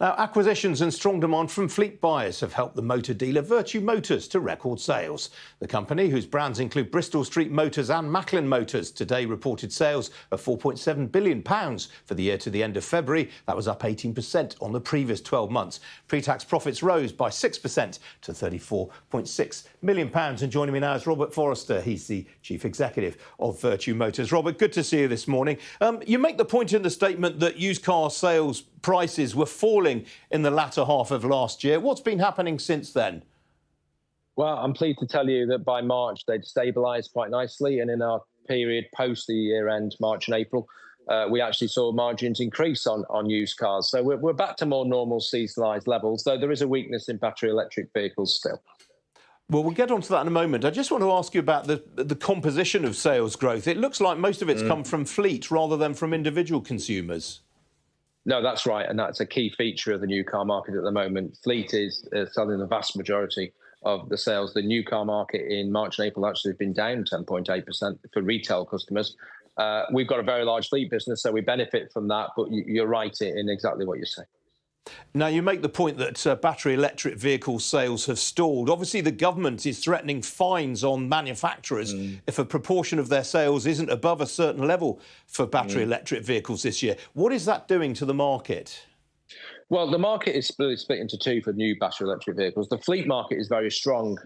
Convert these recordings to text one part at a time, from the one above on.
Now, acquisitions and strong demand from fleet buyers have helped the motor dealer Vertu Motors to record sales. The company, whose brands include Bristol Street Motors and Macklin Motors, today reported sales of £4.7 billion for the year to the end of February. That was up 18% on the previous 12 months. Pre-tax profits rose by 6% to £34.6 million. And joining me now is Robert Forrester. He's the Chief Executive of Vertu Motors. Robert, good to see you this morning. You make the point in the statement that used car sales prices were falling in the latter half of last year. What's been happening since then? Well, I'm pleased to tell you that by March they'd stabilised quite nicely, and in our period post the year end, March and April, we actually saw margins increase on used cars. So we're back to more normal seasonalised levels, though there is a weakness in battery electric vehicles still. Well, we'll get onto that in a moment. I just want to ask you about the composition of sales growth. It looks like most of it's come from fleet rather than from individual consumers. No, that's right, and that's a key feature of the new car market at the moment. Fleet is selling the vast majority of the sales. The new car market in March and April actually has been down 10.8% for retail customers. We've got a very large fleet business, so we benefit from that, but you're right in exactly what you say. Now, you make the point that battery electric vehicle sales have stalled. Obviously, the government is threatening fines on manufacturers if a proportion of their sales isn't above a certain level for battery electric vehicles this year. What is that doing to the market? Well, the market is split into two for new battery electric vehicles. The fleet market is very strong.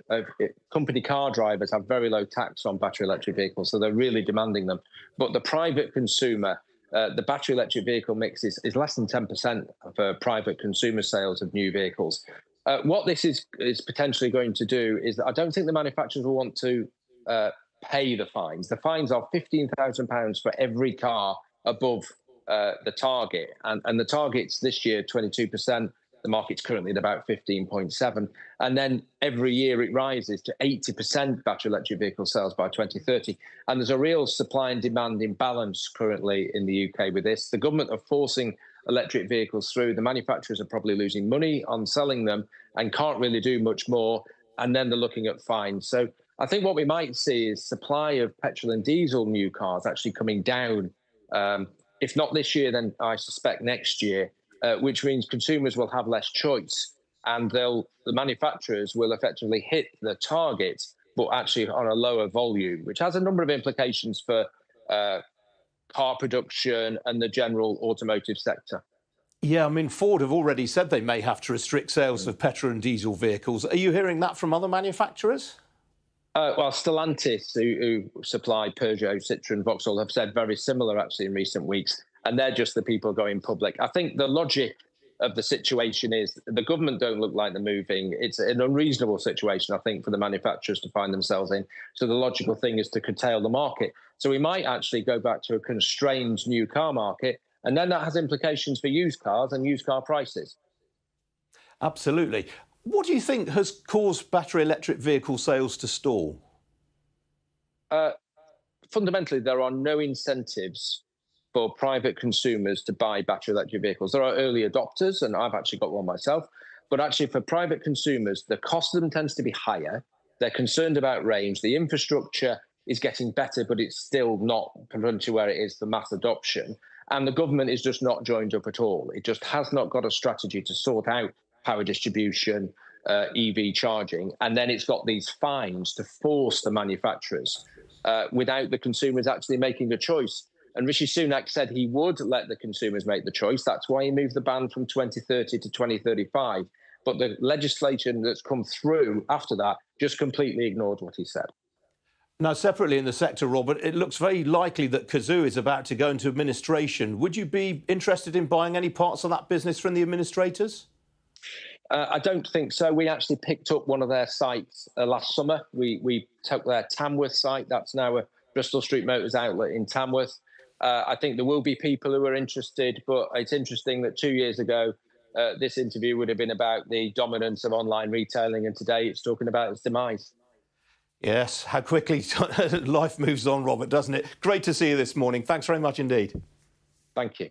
Company car drivers have very low tax on battery electric vehicles, so they're really demanding them. But the private consumer, the battery electric vehicle mix is less than 10% for private consumer sales of new vehicles. What this is potentially going to do is that I don't think the manufacturers will want to pay the fines. The fines are £15,000 for every car above the target. And the target's this year 22%. The market's currently at about 15.7%. And then every year it rises to 80% battery electric vehicle sales by 2030. And there's a real supply and demand imbalance currently in the UK with this. The government are forcing electric vehicles through. The manufacturers are probably losing money on selling them and can't really do much more. And then they're looking at fines. So I think what we might see is supply of petrol and diesel new cars actually coming down. If not this year, then I suspect next year. Which means consumers will have less choice, and the manufacturers will effectively hit the target, but actually on a lower volume, which has a number of implications for car production and the general automotive sector. Yeah, I mean, Ford have already said they may have to restrict sales of petrol and diesel vehicles. Are you hearing that from other manufacturers? Well, Stellantis, who supply Peugeot, Citroën, Vauxhall, have said very similar actually in recent weeks. And they're just the people going public. I think the logic of the situation is the government don't look like they're moving. It's an unreasonable situation, I think, for the manufacturers to find themselves in. So the logical thing is to curtail the market. So we might actually go back to a constrained new car market. And then that has implications for used cars and used car prices. Absolutely. What do you think has caused battery electric vehicle sales to stall? Fundamentally, there are no incentives for private consumers to buy battery electric vehicles. There are early adopters, and I've actually got one myself. But actually, for private consumers, the cost of them tends to be higher. They're concerned about range. The infrastructure is getting better, but it's still not to where it is for mass adoption. And the government is just not joined up at all. It just has not got a strategy to sort out power distribution, EV charging. And then it's got these fines to force the manufacturers without the consumers actually making a choice. And Rishi Sunak said he would let the consumers make the choice. That's why he moved the ban from 2030 to 2035. But the legislation that's come through after that just completely ignored what he said. Now, separately in the sector, Robert, it looks very likely that Cazoo is about to go into administration. Would you be interested in buying any parts of that business from the administrators? I don't think so. We actually picked up one of their sites last summer. We took their Tamworth site. That's now a Bristol Street Motors outlet in Tamworth. I think there will be people who are interested, but it's interesting that 2 years ago, this interview would have been about the dominance of online retailing, and today it's talking about its demise. Yes, how quickly life moves on, Robert, doesn't it? Great to see you this morning. Thanks very much indeed. Thank you.